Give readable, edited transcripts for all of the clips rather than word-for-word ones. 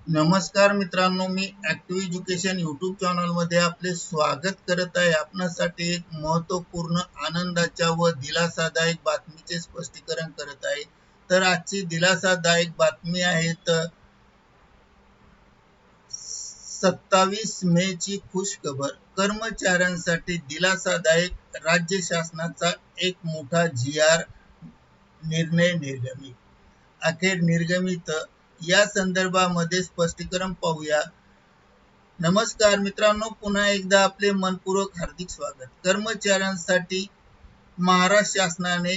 नमस्कार मित्रांनो, मी active education YouTube चॅनलमध्ये आपले स्वागत करत आहे। आपणासाठी एक महत्त्वपूर्ण आनंदाच्या व दिलासादायक बातमीचे स्पष्टीकरण करत आहे। तर आजची दिलासादायक बातमी आहे 27 मे ची खुशखबर। कर्मचाऱ्यांसाठी दिलासादायक, राज्य शासनाचा एक मोठा निर्णय निर्गमित। अखेर निर्गमित। या संदर्भामध्ये स्पष्टीकरण पाहूया। नमस्कार मित्रांनो, पुन्हा एकदा आपले मनपूर्वक हार्दिक स्वागत। कर्मचाऱ्यांसाठी महाराष्ट्र शासनाने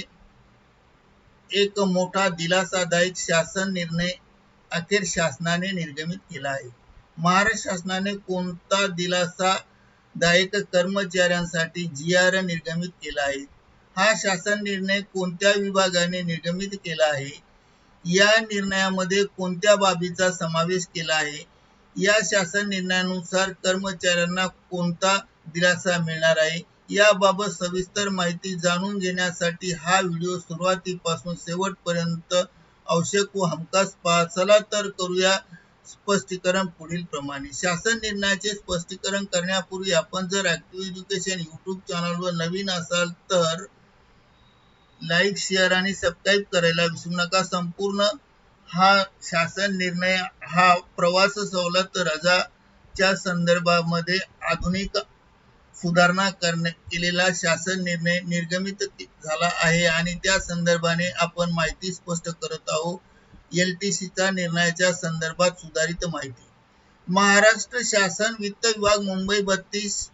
एक मोठा दिलासादायक शासन निर्णय अखेर शासनाने निर्गमित केला आहे। महाराष्ट्र शासनाने कोणता दिलासादायक कर्मचाऱ्यांसाठी निर्गमित केला आहे? हा शासन निर्णय कोणत्या विभागाने निर्गमित केला आहे? या निर्णयामध्ये कोणत्या बाबीचा समावेश केला आहे? या शासन निर्णयानुसार कर्मचाऱ्यांना कोणता दिलासा मिळणार आहे? याबाबत सविस्तर माहिती जाणून घेण्यासाठी हा व्हिडिओ सुरुवातीपासून शेवटपर्यंत आवश्यक व हमखास पहा। चला तर करूया स्पष्टीकरण पुढील प्रमाणे। शासन निर्णयाचे स्पष्टीकरण करण्यापूर्वी आपण जर ॲक्टिव्ह एज्युकेशन यूट्यूब चॅनलवर नवीन असाल तर लाईक, शेअर आणि सबस्क्राईब करायला विसरू नका। संपूर्ण हा शासन निर्णय हा प्रवास सवलत रजाच्या संदर्भामध्ये आधुनिक सुधारणा केलेला शासन निर्णय निर्गमित झाला आहे आणि त्या संदर्भाने आपण माहिती स्पष्ट करत आहोत। LTCचा निर्णयाच्या संदर्भात सुधारित माहिती। महाराष्ट्र शासन वित्त विभाग मुंबई 32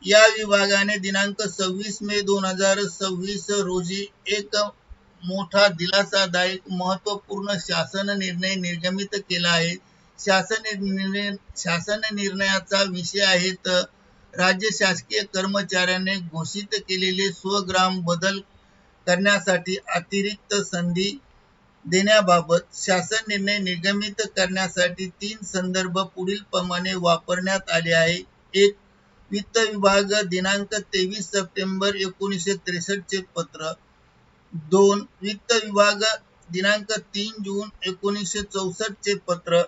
या विभागाने दिनांक 26 मे 2026 रोजी एक मोठा दिलासादायक महत्त्वपूर्ण शासन निर्णय निर्गमित केला आहे। शासन निर्णयाचा विषय आहे राज्य शासकीय कर्मचाऱ्यांनी घोषित केलेले स्वग्राम बदल करण्यासाठी अतिरिक्त संधी देण्याबाबत। शासन निर्णय निर्गमित करण्यासाठी 3 संदर्भ पुढील प्रमाणे वापरण्यात आले आहे। 1. वित्त विभाग दिनांक 23 सप्टेंबर 1963 चे पत्र। 2. वित्त विभाग दिनांक 3 जून 1964 चे पत्र।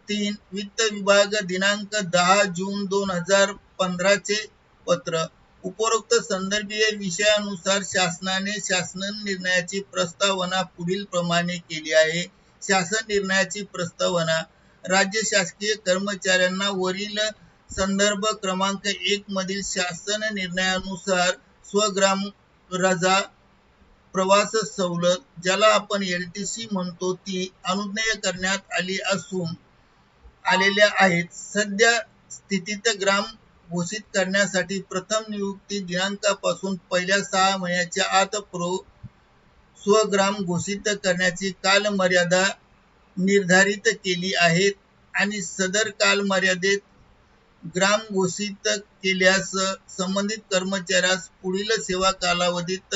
3. वित्त विभाग दिनांक 10 जून 2015 चे पत्र। उपरोक्त संदर्भीय विषयानुसार शासनाने शासन निर्णयाची प्रस्तावना पुढील प्रमाणे केली आहे। शासन निर्णयाची प्रस्तावना। राज्य शासकीय कर्मचाऱ्यांना वरील संदर्भ क्रमांक 1 मधील शासन निर्णयानुसार स्वग्राम रजा, प्रवास सवलत, ज्याला आपण LTC म्हणतो, ती अनुज्ञेय करण्यात आलेल्या आहेत। सध्या स्थितीत ग्राम घोषित करण्यासाठी प्रथम नियुक्ती दिनांकापासून पहिल्या 6 महिन्याच्या आत स्वग्राम घोषित करण्याची कालमर्यादा निर्धारित केली आहे आणि सदर कालमर्यादेत ग्राम घोषित केल्यास संबंधित कर्मचाऱ्यास पुढील सेवा कालावधीत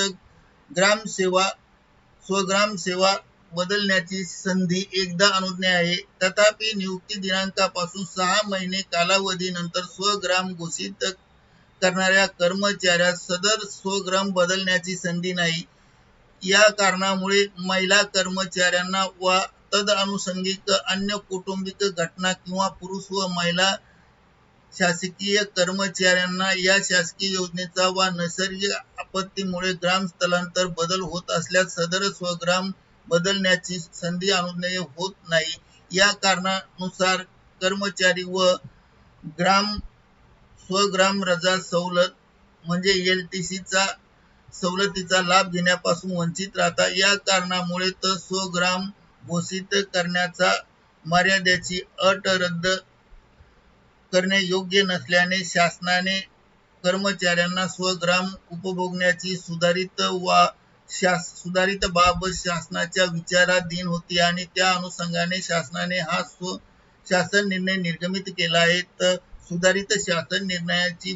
स्वग्राम सेवा बदलण्याची संधी एकदा अनुज्ञेय आहे। तथापि नियुक्ती दिनांकापासून 6 महिने कालावधीनंतर स्वग्राम घोषित करणाऱ्या कर्मचाऱ्यास सदर स्वग्राम बदलण्याची संधी नाही। या कारणामुळे महिला कर्मचाऱ्यांना व तदनुषंगिक अन्य कौटुंबिक घटना किंवा पुरुष व महिला शासकीय कर्मचाऱ्यांना या शासकीय योजनेचा वा नैसर्गिक आपत्तीमुळे ग्राम स्थलांतर बदल होत असल्यास सदर स्वग्राम बदलण्याची संधी अनुज्ञेय होत नाही। या कारणानुसार कर्मचारी व स्वग्राम रजा सवलत म्हणजे LTCचा सवलतीचा लाभ घेण्यापासून वंचित राहतात। या कारणामुळे स्वग्राम घोषित करण्याच्या मर्यादेची अट रद्द करणे योग्य नसल्याने शासनाने कर्मचाऱ्यांना स्वग्राम उपभोगण्याची सुधारित बाब शासनाच्या विचाराधीन होती आणि त्या अनुषंगाने शासनाने हा शासन निर्णय निर्गमित केला आहे। सुधारित शासन निर्णयाची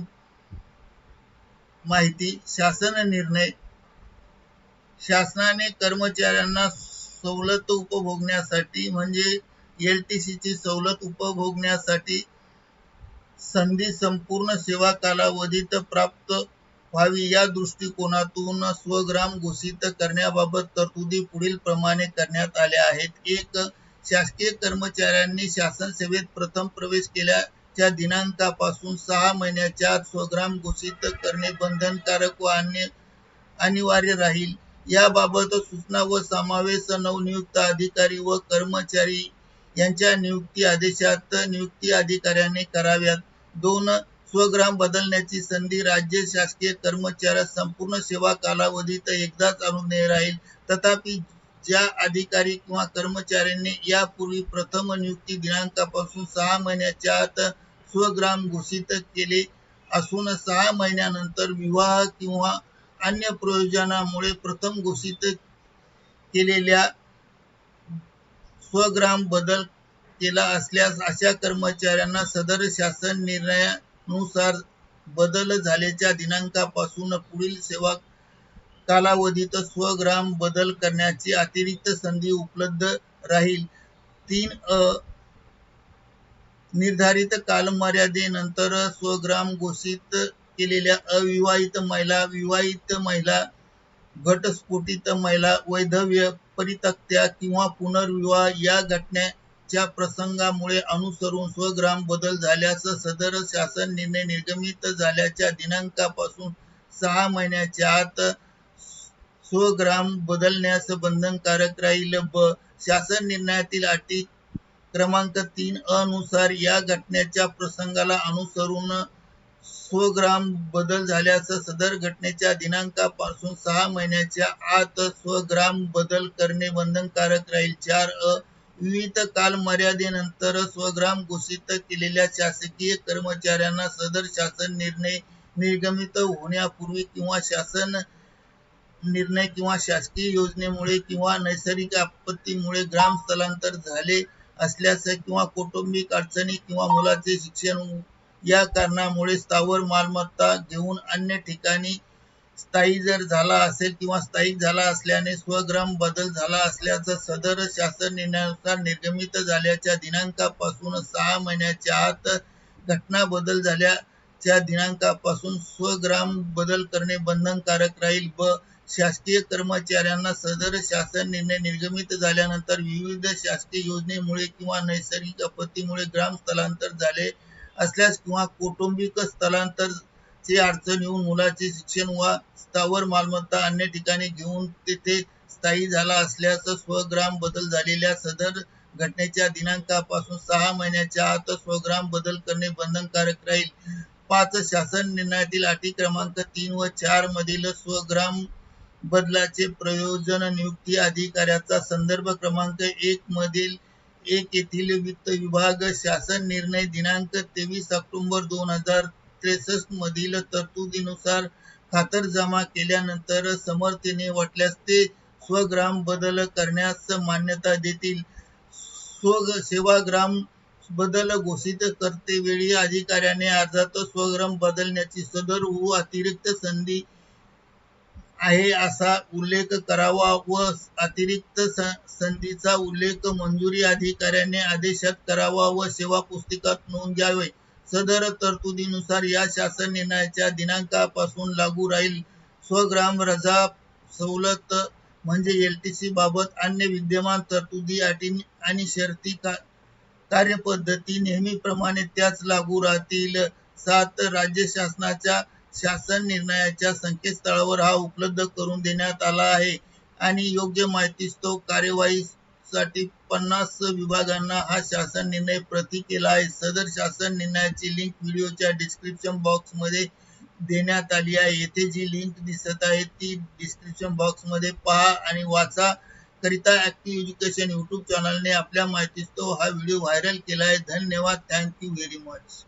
माहिती। शासन निर्णय। शासनाने कर्मचाऱ्यांना सवलत उपभोगण्यासाठी म्हणजे LTCची सवलत उपभोगण्यासाठी संधी संपूर्ण सेवा कालावधीत प्राप्त व्हावी या दृष्टिकोनातून स्वग्राम घोषित करण्याबाबत तरतुदी पुढील प्रमाणे करण्यात आल्या आहेत। 1. शासकीय कर्मचाऱ्यांनी शासन सेवेत प्रथम प्रवेश केल्याच्या दिनांकापासून 6 महिन्याच्या आत स्वग्राम घोषित करणे बंधनकारक व अनिवार्य राहील. याबाबत सूचना व समावेश नवनियुक्त अधिकारी व कर्मचारी यांच्या नियुक्ती आदेशात नियुक्ती अधिकाऱ्याने कराव्यात. 2. स्वग्राम बदलण्याची संधी राज्य शासकीय कर्मचाऱ्यास संपूर्ण सेवा कालावधीत एकदाच अनुज्ञेय राहील. तथापि ज्या अधिकारी किंवा कर्मचाऱ्यांनी यापूर्वी प्रथम नियुक्ती दिनांकापासून 6 महिन्याच्या आत स्वग्राम घोषित केले असून 6 महिन्यानंतर विवाह किंवा अन्य प्रयोजनामुळे प्रथम घोषित केलेल्या स्वग्राम बदल केला असल्यास अशा कर्मचाऱ्यांना सदर शासन निर्णयानुसार बदल झाल्याच्या दिनांकापासून पुढील सेवा कालावधीत स्वग्राम बदल करण्याची अतिरिक्त संधी उपलब्ध राहील. 3. निर्धारित कालमर्यादेनंतर स्वग्राम घोषित केलेल्या अविवाहित महिला, विवाहित महिला, घटस्फोटित महिला, वैधव्य, परित्यक्त्या किंवा पुनर्विवाह या घटनेच्या प्रसंगामुळे अनुसरून स्वग्राम बदल झाल्यास सदर शासन निर्णय निर्गमित झाल्याच्या दिनांकापासून 6 महिन्याच्या आत स्वग्राम बदलण्यास बंधनकारक राहील. शासन निर्णयातील अटी क्रमांक 3 नुसार या घटनेच्या प्रसंगाला अनुसरून स्वग्राम बदल झाल्यास सदर घटनेच्या दिनांकापासून 6 महिन्याच्या आत स्वग्राम बदल करणे बंधनकारक राहील. 4. विविध कालमर्यादेनंतर स्वग्राम घोषित केलेल्या शासकीय कर्मचाऱ्यांना सदर शासन निर्णय निर्गमित होण्यापूर्वी किंवा शासन निर्णय किंवा शासकीय योजनेमुळे किंवा नैसर्गिक आपत्तीमुळे ग्रामस्थलांतर झाले असल्यास किंवा कौटुंबिक अडचणी किंवा मुलाचे शिक्षण या कारणामुळे स्थावर मालमत्ता घेऊन अन्य ठिकाणी स्थायिक जर झाला असेल किंवा स्थायिक झाला असल्याने स्वग्राम बदल झाला असल्यास सदर शासन निर्णयानुसार निर्गमित झाल्याच्या दिनांकापासून 6 महिन्याच्या आत घटना बदल झाल्याच्या दिनांकापासून स्वग्राम बदल करणे बंधनकारक राहील. शासकीय कर्मचाऱ्यांना सदर शासन निर्णय निर्गमित झाल्यानंतर विविध शासकीय योजनेमुळे किंवा नैसर्गिक आपत्तीमुळे ग्रामस्थलांतर झाले असल्यास किंवा कौटुंबिक स्थलांतर ची अडचण येऊन मुलाचे शिक्षण वा स्थावर मालमत्ता अन्य ठिकाणी घेऊन तेथे स्थायी झाला असल्यास स्वग्राम बदल झालेल्या सदर घटनेच्या दिनांकापासून 6 महिन्याच्या आत स्वग्राम बदल करणे बंधनकारक राहील. 5. शासन निर्णयातील अटी क्रमांक 3 व 4 मधील स्वग्राम बदलाचे प्रयोजन नियुक्ती अधिकाऱ्याचा संदर्भ क्रमांक 1 मधील 1 येथील वित्त विभाग शासन निर्णय दिनांक 23 ऑक्टोबर 2063 मधील तरतुदीनुसार खातरजमा केल्यानंतर समर्थेने वाटल्यास ते स्वग्राम बदल करण्यास मान्यता देतील. सेवाग्राम बदल घोषित करतेवेळी अधिकाऱ्याने अर्जात स्वग्राम बदलण्याची सदर अतिरिक्त संधी आहे असा उल्लेख करावा व अतिरिक्त संधीचा उल्लेख मंजुरी अधिकाऱ्याने आदेशात करावा व सेवा पुस्तिकात नोंद घ्यावी. सदर तरतुदीनुसार या शासन निर्णयाच्या दिनांकापासून लागू राहील. स्वग्राम रजा सवलत म्हणजे LTC बाबत अन्य विद्यमान तरतुदी, अटी आणि शर्ती कार्यपद्धती नेहमीप्रमाणे त्याच लागू राहतील. 7. राज्य शासनाच्या शासन निर्णयाच्या संकेतस्थळावर हा उपलब्ध करून देण्यात आला आहे आणि योग्य माहितीस्तव कार्यवाहीसाठी 50 विभागांना हा शासन निर्णय प्रती केला आहे. सदर शासन निर्णयाची लिंक व्हिडिओच्या डिस्क्रिप्शन बॉक्समध्ये देण्यात आली आहे. येथे जी लिंक दिसत आहे ती डिस्क्रिप्शन बॉक्समध्ये पहा आणि वाचा. करिता ॲक्टिव्ह एज्युकेशन यूट्यूब चॅनलने आपल्या माहितीस्तव हा व्हिडिओ व्हायरल केला आहे. धन्यवाद. Thank you very much.